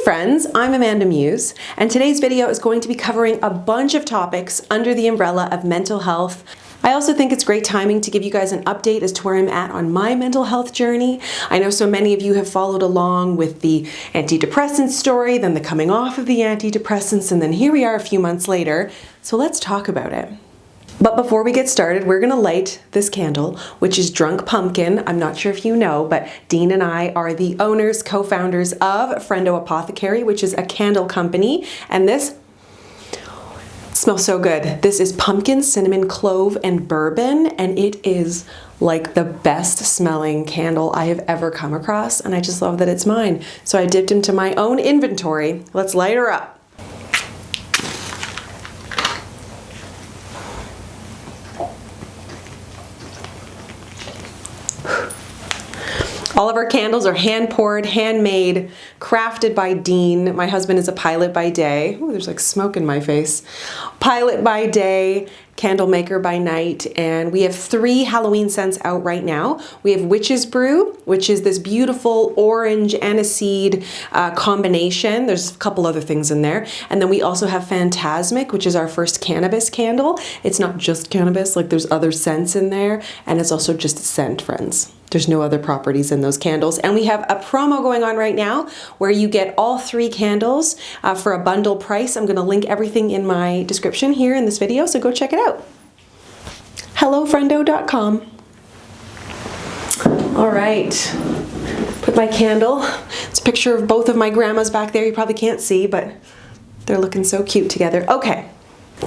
friends, I'm AmandaMuse, and today's video is going to be covering a bunch of topics under the umbrella of mental health. I also think it's great timing to give you guys an update as to where I'm at on my mental health journey. I know so many of you have followed along with the antidepressant story, then the coming off of the antidepressants, and then here we are a few months later. So let's talk about it. But before we get started, we're gonna light this candle, which is Drunk Pumpkin. I'm not sure if you know, but Dean and I are the owners, co-founders of Friendo Apothecary, which is a candle company. And this smells so good. This is pumpkin, cinnamon, clove, and bourbon. And it is like the best smelling candle I have ever come across. And I just love that it's mine. So I dipped into my own inventory. Let's light her up. All of our candles are hand-poured, handmade, crafted by Dean. My husband is a pilot by day. Ooh, there's like smoke in my face. Pilot by day, candle maker by night, and we have 3 Halloween scents out right now. We have Witch's Brew, which is this beautiful orange aniseed combination. There's a couple other things in there. And then we also have Phantasmic, which is our first cannabis candle. It's not just cannabis, like there's other scents in there, and it's also just a scent, friends. There's no other properties in those candles. And we have a promo going on right now where you get all 3 candles for a bundle price. I'm gonna link everything in my description here in this video, so go check it out. HelloFriendo.com. All right, put my candle. It's a picture of both of my grandmas back there. You probably can't see, but they're looking so cute together. Okay.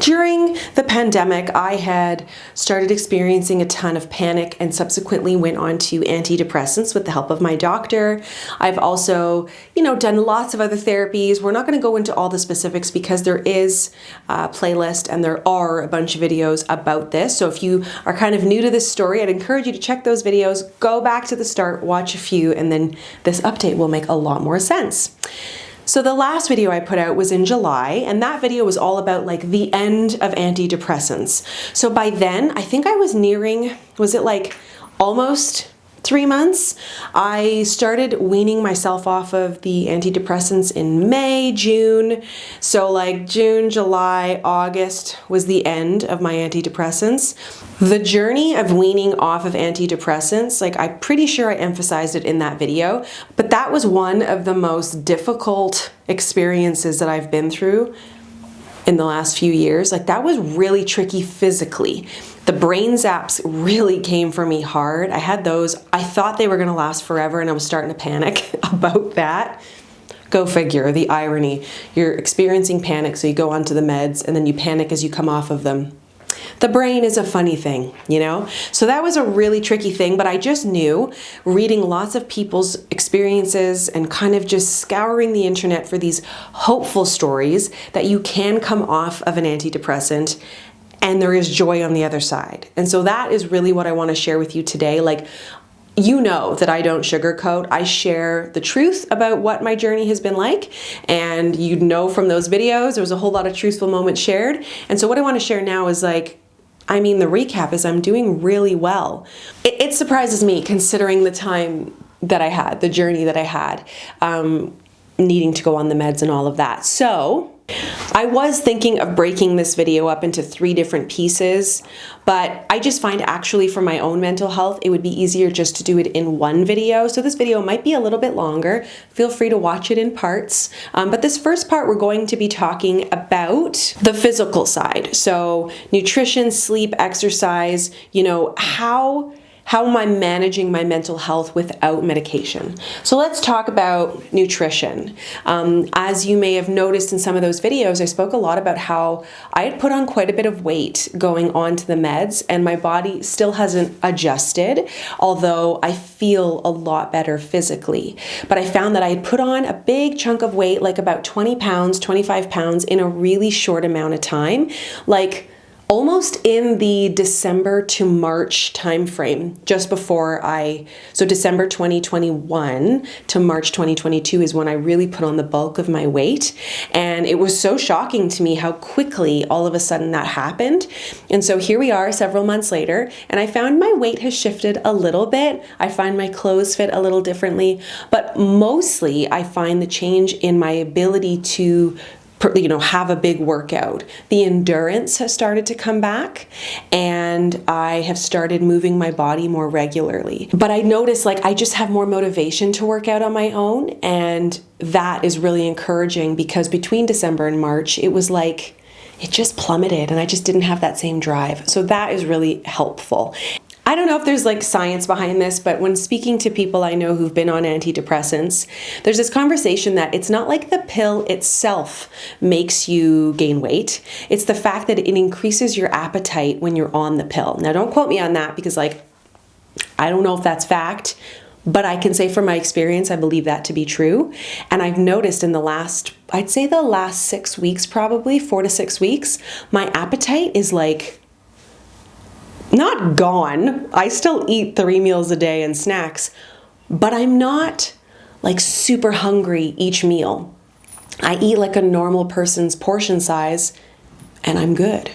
During the pandemic, I had started experiencing a ton of panic and subsequently went on to antidepressants with the help of my doctor. I've also, done lots of other therapies. We're not going to go into all the specifics because there is a playlist and there are a bunch of videos about this. So if you are kind of new to this story, I'd encourage you to check those videos, go back to the start, watch a few, and then this update will make a lot more sense. So the last video I put out was in July, and that video was all about like the end of antidepressants. So by then, I think I was nearing, was it like almost 3 months? I started weaning myself off of the antidepressants in May, June. So like June, July, August was the end of my antidepressants. The journey of weaning off of antidepressants, like I'm pretty sure I emphasized it in that video, but that was one of the most difficult experiences that I've been through in the last few years. Like that was really tricky physically. The brain zaps really came for me hard. I had those, I thought they were gonna last forever and I was starting to panic about that. Go figure, the irony. You're experiencing panic, so you go onto the meds and then you panic as you come off of them. The brain is a funny thing, So that was a really tricky thing, but I just knew, reading lots of people's experiences and kind of just scouring the internet for these hopeful stories, that you can come off of an antidepressant and there is joy on the other side. And so that is really what I want to share with you today. Like, you know that I don't sugarcoat. I share the truth about what my journey has been like. And you know from those videos, there was a whole lot of truthful moments shared. And so what I want to share now is the recap is I'm doing really well. It surprises me considering the time that I had, the journey that I had, needing to go on the meds and all of that. So I was thinking of breaking this video up into 3 different pieces, but I just find actually for my own mental health, it would be easier just to do it in one video. So this video might be a little bit longer. Feel free to watch it in parts. But this first part, we're going to be talking about the physical side. So nutrition, sleep, exercise, how am I managing my mental health without medication? So let's talk about nutrition. As you may have noticed in some of those videos, I spoke a lot about how I had put on quite a bit of weight going on to the meds and my body still hasn't adjusted, although I feel a lot better physically. But I found that I had put on a big chunk of weight, like about 20 pounds, 25 pounds in a really short amount of time. Like almost in the December to March timeframe, just before so December 2021 to March 2022 is when I really put on the bulk of my weight. And it was so shocking to me how quickly all of a sudden that happened. And so here we are several months later, and I found my weight has shifted a little bit. I find my clothes fit a little differently, but mostly I find the change in my ability to have a big workout. The endurance has started to come back, and I have started moving my body more regularly. But I noticed I just have more motivation to work out on my own, and that is really encouraging, because between December and March, it was it just plummeted and I just didn't have that same drive. So that is really helpful. I don't know if there's science behind this, but when speaking to people I know who've been on antidepressants, there's this conversation that it's not like the pill itself makes you gain weight. It's the fact that it increases your appetite when you're on the pill. Now, don't quote me on that, because I don't know if that's fact, but I can say from my experience, I believe that to be true. And I've noticed in I'd say the last 6 weeks, probably 4 to 6 weeks, my appetite is not gone. I still eat 3 meals a day and snacks, but I'm not super hungry each meal. I eat a normal person's portion size, and I'm good.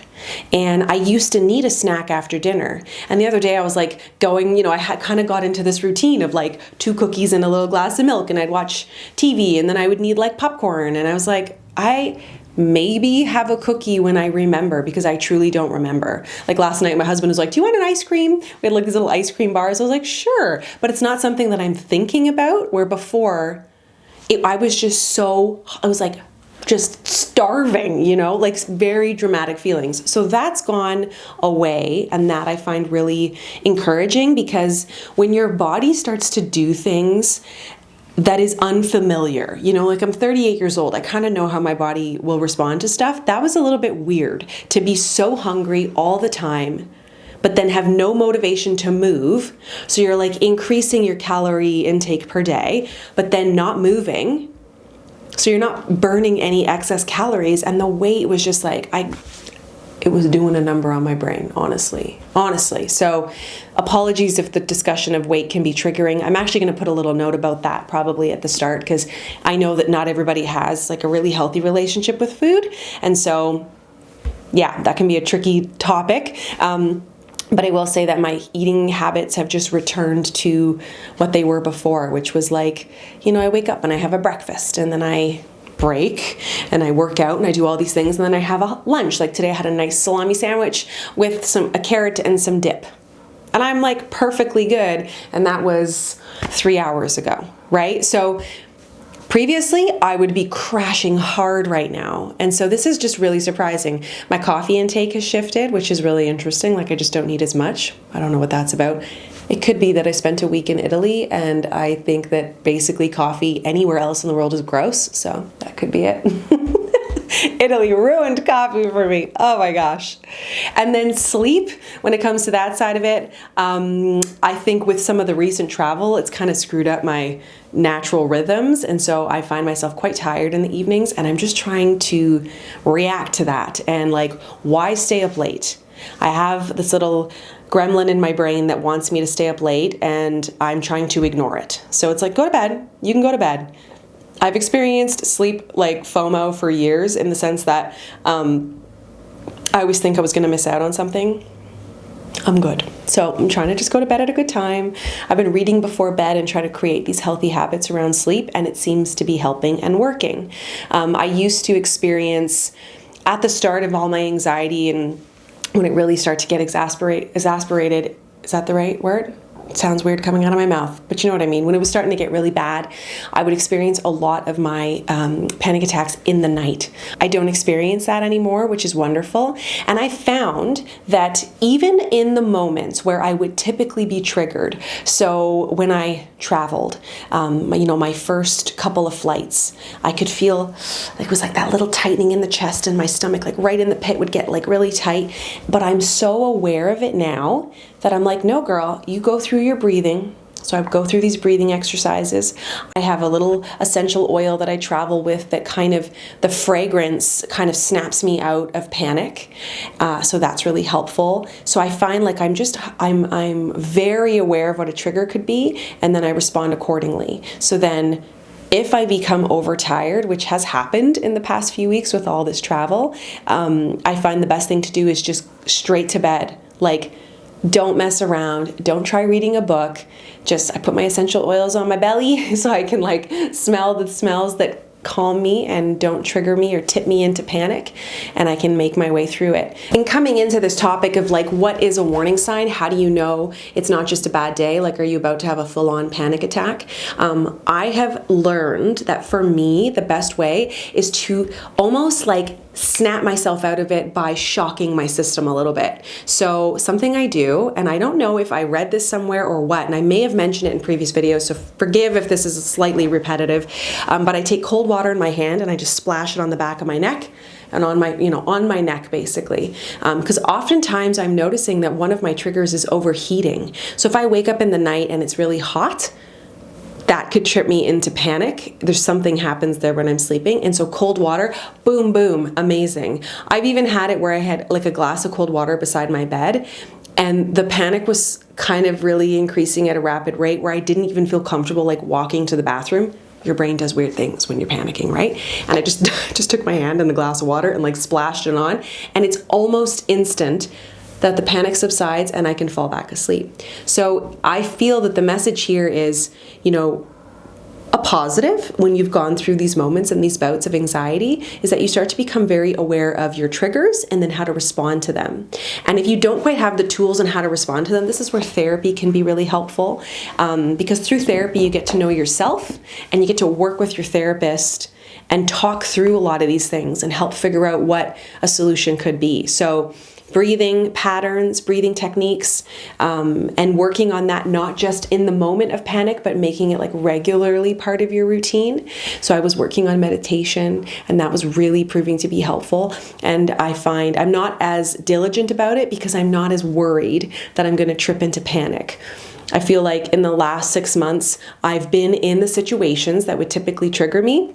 And I used to need a snack after dinner. And the other day I was going, I had kind of got into this routine of 2 cookies and a little glass of milk, and I'd watch TV, and then I would need popcorn. And I was I maybe have a cookie when I remember, because I truly don't remember. Last night, my husband was do you want an ice cream? We had these little ice cream bars. I was sure. But it's not something that I'm thinking about, where before I was just just starving, very dramatic feelings. So that's gone away, and that I find really encouraging, because when your body starts to do things that is unfamiliar, I'm 38 years old. I kind of know how my body will respond to stuff. That was a little bit weird, to be so hungry all the time, but then have no motivation to move. So you're increasing your calorie intake per day, but then not moving. So you're not burning any excess calories. And the weight was just it was doing a number on my brain, honestly. So apologies if the discussion of weight can be triggering. I'm actually going to put a little note about that probably at the start, because I know that not everybody has a really healthy relationship with food. And so, yeah, that can be a tricky topic. But I will say that my eating habits have just returned to what they were before, which was I wake up and I have a breakfast, and then I break and I work out and I do all these things, and then I have a lunch. Today I had a nice salami sandwich with a carrot and some dip, and I'm perfectly good. And that was 3 hours ago, right? So previously I would be crashing hard right now, and so this is just really surprising. My coffee intake has shifted, which is really interesting. I just don't need as much. I don't know what that's about. It could be that I spent a week in Italy, and I think that basically coffee anywhere else in the world is gross, so that could be it. Italy ruined coffee for me. Oh my gosh. And then sleep, when it comes to that side of it, I think with some of the recent travel, it's kind of screwed up my natural rhythms. And so I find myself quite tired in the evenings, and I'm just trying to react to that. And why stay up late? I have this little gremlin in my brain that wants me to stay up late, and I'm trying to ignore it. So it's go to bed. You can go to bed. I've experienced sleep FOMO for years, in the sense that I always think I was going to miss out on something. I'm good. So I'm trying to just go to bed at a good time. I've been reading before bed and try to create these healthy habits around sleep, and it seems to be helping and working. I used to experience, at the start of all my anxiety, and when it really started to get exasperated, is that the right word? It sounds weird coming out of my mouth, but you know what I mean. When it was starting to get really bad, I would experience a lot of my panic attacks in the night. I don't experience that anymore, which is wonderful. And I found that even in the moments where I would typically be triggered, so when I traveled, my first couple of flights, I could feel it was that little tightening in the chest, and my stomach, right in the pit, would get really tight. But I'm so aware of it now that I'm no, girl, you go through your breathing, So I go through these breathing exercises. I have a little essential oil that I travel with that kind of, the fragrance kind of snaps me out of panic. So that's really helpful. So I find like I'm very aware of what a trigger could be, and then I respond accordingly. So then if I become overtired, which has happened in the past few weeks with all this travel, I find the best thing to do is just straight to bed. Like, don't mess around. Don't try reading a book. I put my essential oils on my belly so I can like smell the smells that calm me and don't trigger me or tip me into panic, and I can make my way through it. And coming into this topic of like, what is a warning sign? How do you know it's not just a bad day? Like, are you about to have a full-on panic attack? I have learned that for me, the best way is to almost like snap myself out of it by shocking my system a little bit. So something I do, and I don't know if I read this somewhere or what, and I may have mentioned it in previous videos, so forgive if this is slightly repetitive, but I take cold water in my hand and I just splash it on the back of my neck and on my neck basically. Because oftentimes I'm noticing that one of my triggers is overheating. So if I wake up in the night and it's really hot, that could trip me into panic. There's something happens there when I'm sleeping. And so cold water, boom, boom, amazing. I've even had it where I had like a glass of cold water beside my bed, and the panic was kind of really increasing at a rapid rate where I didn't even feel comfortable like walking to the bathroom. Your brain does weird things when you're panicking, right? And I just took my hand in the glass of water and like splashed it on, and it's almost instant that the panic subsides and I can fall back asleep. So I feel that the message here is, a positive when you've gone through these moments and these bouts of anxiety is that you start to become very aware of your triggers and then how to respond to them. And if you don't quite have the tools on how to respond to them, this is where therapy can be really helpful, because through therapy you get to know yourself and you get to work with your therapist and talk through a lot of these things and help figure out what a solution could be. So breathing patterns, breathing techniques, and working on that not just in the moment of panic, but making it like regularly part of your routine. So I was working on meditation, and that was really proving to be helpful. And I find I'm not as diligent about it because I'm not as worried that I'm going to trip into panic. I feel like in the last 6 months, I've been in the situations that would typically trigger me,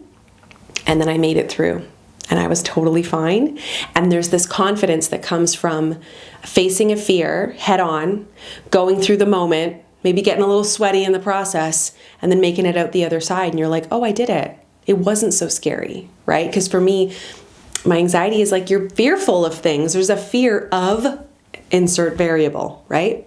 and then I made it through. And I was totally fine. And there's this confidence that comes from facing a fear head on, going through the moment, maybe getting a little sweaty in the process, and then making it out the other side. And you're like, oh, I did it. It wasn't so scary, right? Because for me, my anxiety is like you're fearful of things. There's a fear of insert variable, right?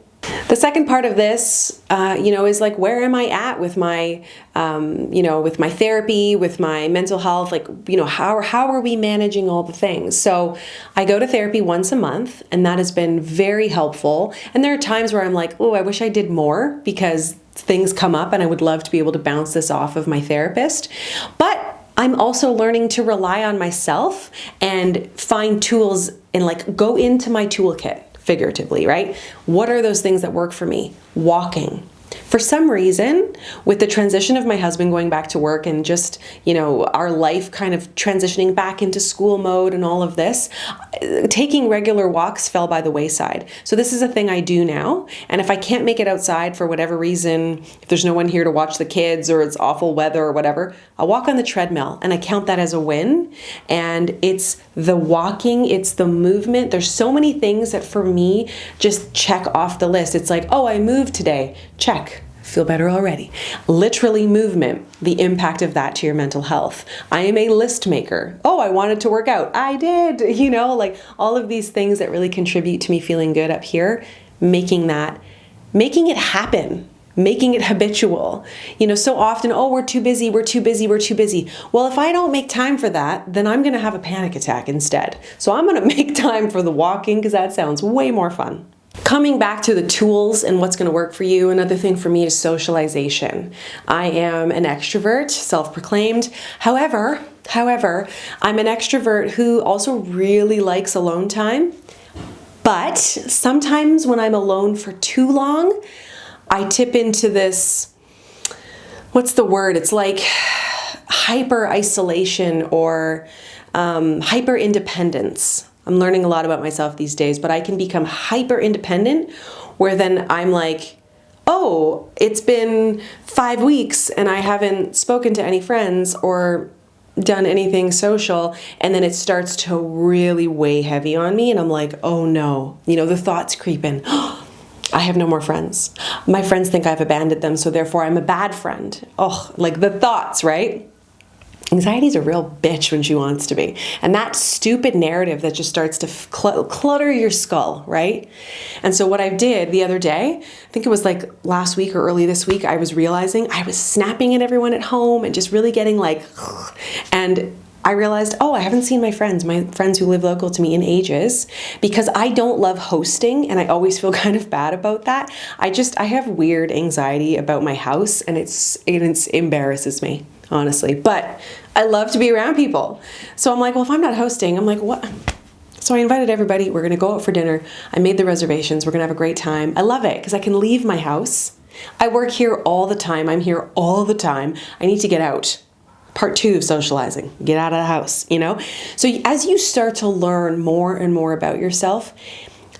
The second part of this, is like, where am I at with my, with my therapy, with my mental health? Like, how are we managing all the things? So I go to therapy once a month, and that has been very helpful. And there are times where I'm like, oh, I wish I did more because things come up and I would love to be able to bounce this off of my therapist. But I'm also learning to rely on myself and find tools and like go into my toolkit. Figuratively, right? What are those things that work for me? Walking. For some reason, with the transition of my husband going back to work and just, our life kind of transitioning back into school mode and all of this, taking regular walks fell by the wayside. So this is a thing I do now. And if I can't make it outside for whatever reason, if there's no one here to watch the kids or it's awful weather or whatever, I'll walk on the treadmill, and I count that as a win. And it's the walking, it's the movement. There's so many things that for me just check off the list. It's like, oh, I moved today. Check. Feel better already. Literally movement, the impact of that to your mental health. I am a list maker. Oh, I wanted to work out. I did, like all of these things that really contribute to me feeling good up here, making it happen, making it habitual. So often, oh, we're too busy. Well, if I don't make time for that, then I'm going to have a panic attack instead. So I'm going to make time for the walking because that sounds way more fun. Coming back to the tools and what's going to work for you, another thing for me is socialization. I am an extrovert, self-proclaimed. However, I'm an extrovert who also really likes alone time. But sometimes when I'm alone for too long, I tip into this, what's the word? It's like hyper isolation or hyper independence. I'm learning a lot about myself these days, but I can become hyper independent where then I'm like, oh, it's been 5 weeks and I haven't spoken to any friends or done anything social, and then it starts to really weigh heavy on me, and I'm like, oh no, the thoughts creep in. I have no more friends. My friends think I've abandoned them, so therefore I'm a bad friend. Oh, like the thoughts, right? Anxiety is a real bitch when she wants to be. And that stupid narrative that just starts to clutter your skull, right? And so what I did the other day, I think it was like last week or early this week, I was realizing I was snapping at everyone at home and just really getting like, and I realized, oh, I haven't seen my friends who live local to me in ages, because I don't love hosting and I always feel kind of bad about that. I have weird anxiety about my house, and it embarrasses me, honestly. But I love to be around people. So I'm like, well, if I'm not hosting, I'm like, what? So I invited everybody. We're going to go out for dinner. I made the reservations. We're going to have a great time. I love it because I can leave my house. I work here all the time. I'm here all the time. I need to get out. Part 2 of socializing, get out of the house, So as you start to learn more and more about yourself,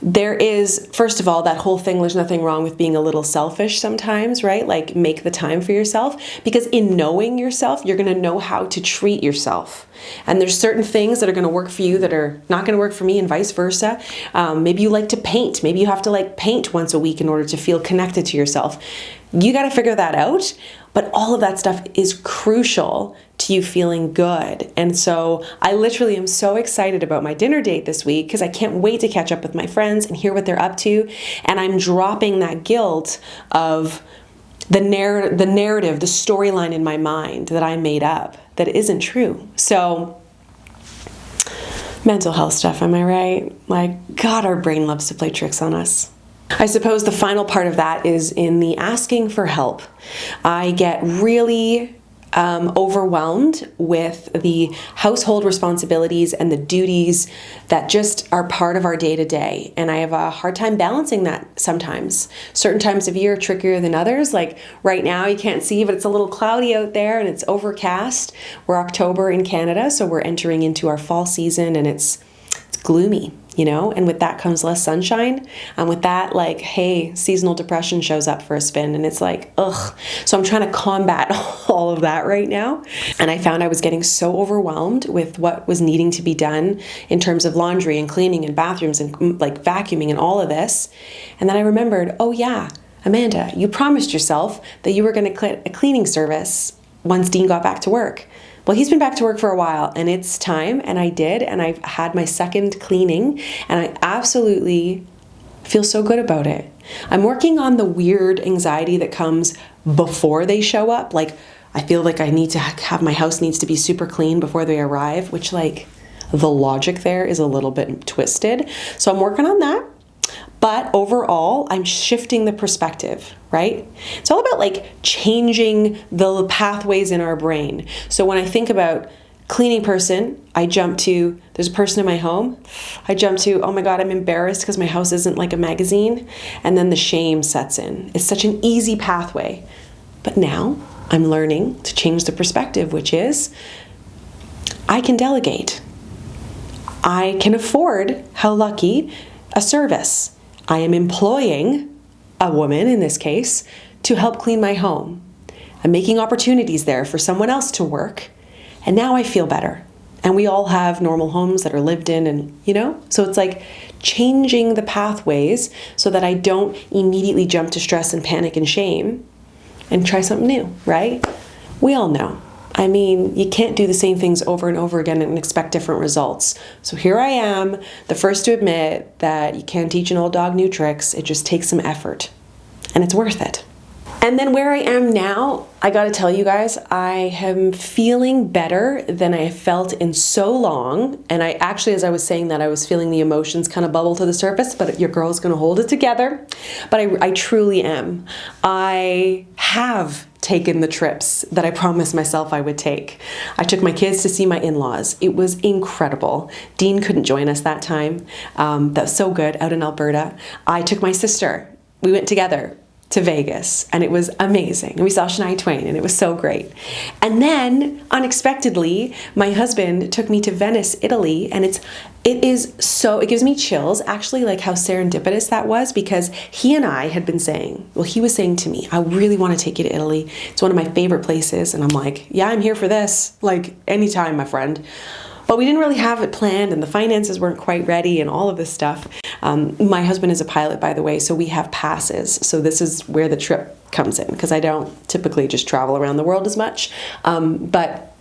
there is, first of all, that whole thing, there's nothing wrong with being a little selfish sometimes, right? Like, make the time for yourself, because in knowing yourself, you're going to know how to treat yourself. And there's certain things that are going to work for you that are not going to work for me, and vice versa. Maybe you like to paint. Maybe you have to paint once a week in order to feel connected to yourself. You got to figure that out. But all of that stuff is crucial to you feeling good. And so I literally am so excited about my dinner date this week, because I can't wait to catch up with my friends and hear what they're up to. And I'm dropping that guilt of the narrative, the storyline in my mind that I made up that isn't true. So mental health stuff, am I right? God, our brain loves to play tricks on us. I suppose the final part of that is in the asking for help. I get really overwhelmed with the household responsibilities and the duties that just are part of our day-to-day. And I have a hard time balancing that sometimes. Certain times of year are trickier than others. Like right now, you can't see, but it's a little cloudy out there and it's overcast. We're October in Canada, so we're entering into our fall season, and it's gloomy. And with that comes less sunshine. And with that, hey, seasonal depression shows up for a spin, and it's like, ugh. So I'm trying to combat all of that right now. And I found I was getting so overwhelmed with what was needing to be done in terms of laundry and cleaning and bathrooms and vacuuming and all of this. And then I remembered, oh yeah, Amanda, you promised yourself that you were going to quit a cleaning service once Dean got back to work. Well, he's been back to work for a while, and it's time, and I did, and I've had my second cleaning, and I absolutely feel so good about it. I'm working on the weird anxiety that comes before they show up. I feel like I need to have my house needs to be super clean before they arrive, which the logic there is a little bit twisted. So I'm working on that. But overall, I'm shifting the perspective, right? It's all about changing the pathways in our brain. So when I think about cleaning person, I jump to, there's a person in my home. I jump to, oh my God, I'm embarrassed because my house isn't like a magazine. And then the shame sets in. It's such an easy pathway. But now I'm learning to change the perspective, which is I can delegate. I can afford, how lucky, a service. I am employing a woman, in this case, to help clean my home. I'm making opportunities there for someone else to work. And now I feel better. And we all have normal homes that are lived in, and so it's changing the pathways so that I don't immediately jump to stress and panic and shame and try something new, right? We all know. I mean, you can't do the same things over and over again and expect different results. So here I am, the first to admit that you can't teach an old dog new tricks. It just takes some effort, and it's worth it. And then where I am now, I gotta tell you guys, I am feeling better than I have felt in so long. And I actually, as I was saying that, I was feeling the emotions kind of bubble to the surface, but your girl's gonna hold it together. But I truly am. I have taken the trips that I promised myself I would take. I took my kids to see my in-laws. It was incredible. Dean couldn't join us that time. That was so good out in Alberta. I took my sister. We went together. to Vegas, and it was amazing. And we saw Shania Twain, and it was so great. And then, unexpectedly, my husband took me to Venice, Italy, and it gives me chills, actually, like how serendipitous that was, because he and I had been saying, well, he was saying to me, I really want to take you to Italy. It's one of my favorite places. And I'm like, yeah, I'm here for this. Like, anytime, my friend. But we didn't really have it planned, and the finances weren't quite ready and all of this stuff. My husband is a pilot, by the way, so we have passes. So this is where the trip comes in, because I don't typically just travel around the world as much. But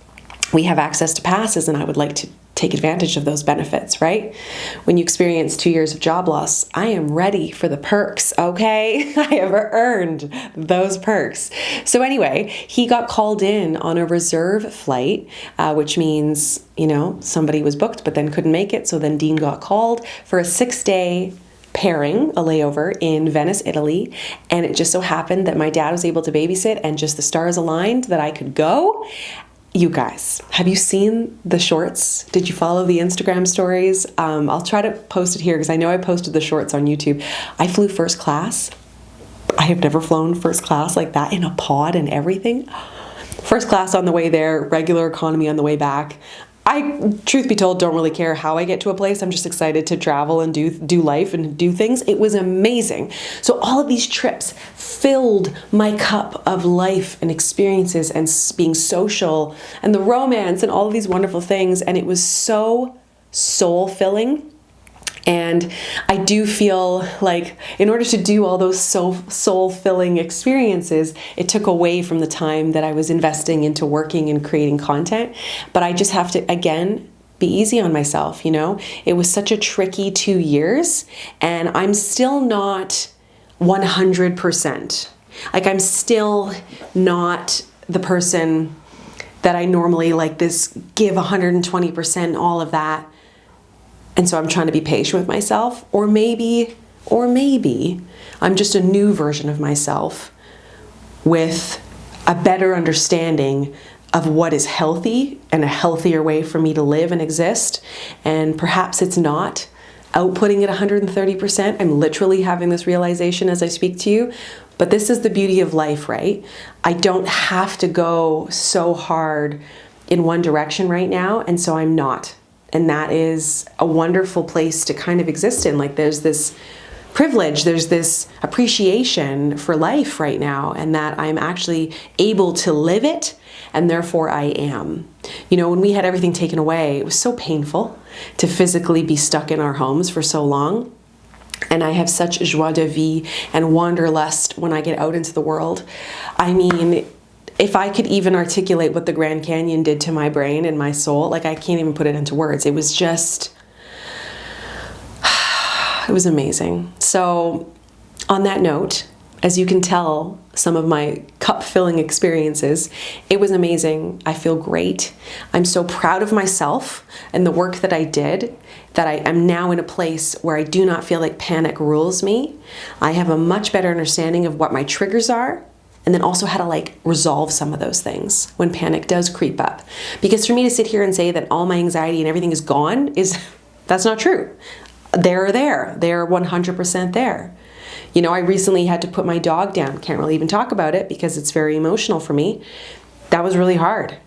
we have access to passes, and I would like to take advantage of those benefits, right? When you experience 2 years of job loss, I am ready for the perks, okay? I have earned those perks. So anyway, he got called in on a reserve flight, which means, somebody was booked but then couldn't make it. So then Dean got called for a 6-day pairing, a layover in Venice, Italy. And it just so happened that my dad was able to babysit, and just the stars aligned that I could go. You guys, have you seen the shorts? Did you follow the Instagram stories? I'll try to post it here, because I know I posted the shorts on YouTube. I flew first class. I have never flown first class like that, in a pod and everything. First class on the way there, regular economy on the way back. I, truth be told, don't really care how I get to a place. I'm just excited to travel and do life and do things. It was amazing. So all of these trips filled my cup of life and experiences and being social and the romance and all of these wonderful things. And it was so soul-filling. And I do feel like in order to do all those soul-filling experiences, it took away from the time that I was investing into working and creating content. But I just have to, again, be easy on myself, It was such a tricky 2 years, and I'm still not 100%. Like, I'm still not the person that I normally give 120%, all of that. And so I'm trying to be patient with myself, or maybe I'm just a new version of myself with a better understanding of what is healthy and a healthier way for me to live and exist. And perhaps it's not outputting at 130%. I'm literally having this realization as I speak to you, but this is the beauty of life, right? I don't have to go so hard in one direction right now, and so I'm not. And that is a wonderful place to kind of exist in. Like, there's this privilege, there's this appreciation for life right now, and that I'm actually able to live it, and therefore I am. When we had everything taken away, it was so painful to physically be stuck in our homes for so long. And I have such joie de vivre and wanderlust when I get out into the world. I mean, if I could even articulate what the Grand Canyon did to my brain and my soul, I can't even put it into words. It was just, it was amazing. So on that note, as you can tell, some of my cup-filling experiences, it was amazing. I feel great. I'm so proud of myself and the work that I did, that I am now in a place where I do not feel like panic rules me. I have a much better understanding of what my triggers are, and then also how to resolve some of those things when panic does creep up. Because for me to sit here and say that all my anxiety and everything is gone, that's not true. They're there. They're 100% there. I recently had to put my dog down. Can't really even talk about it because it's very emotional for me. That was really hard.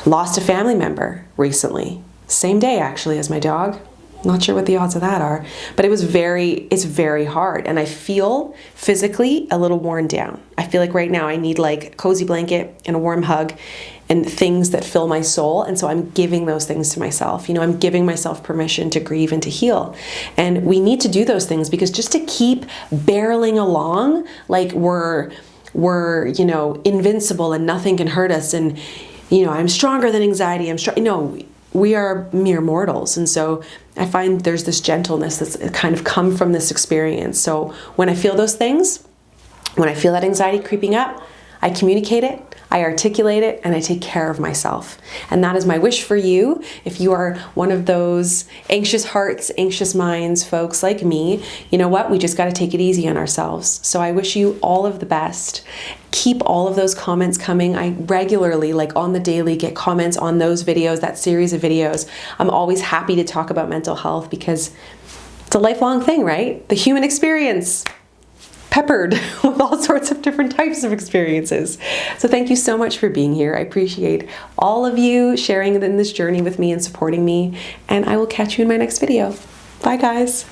Lost a family member recently. Same day, actually, as my dog. Not sure what the odds of that are, but it's very hard. And I feel physically a little worn down. I feel like right now I need a cozy blanket and a warm hug and things that fill my soul. And so I'm giving those things to myself. I'm giving myself permission to grieve and to heal. And we need to do those things, because just to keep barreling along like we're invincible and nothing can hurt us, and I'm stronger than anxiety, we are mere mortals. And so I find there's this gentleness that's kind of come from this experience. So when I feel those things, when I feel that anxiety creeping up, I communicate it, I articulate it, and I take care of myself. And that is my wish for you. If you are one of those anxious hearts, anxious minds folks like me, you know what? We just got to take it easy on ourselves. So I wish you all of the best. Keep all of those comments coming. I regularly, on the daily, get comments on those videos, that series of videos. I'm always happy to talk about mental health because it's a lifelong thing, right? The human experience. peppered with all sorts of different types of experiences. So thank you so much for being here. I appreciate all of you sharing in this journey with me and supporting me, and I will catch you in my next video. Bye guys.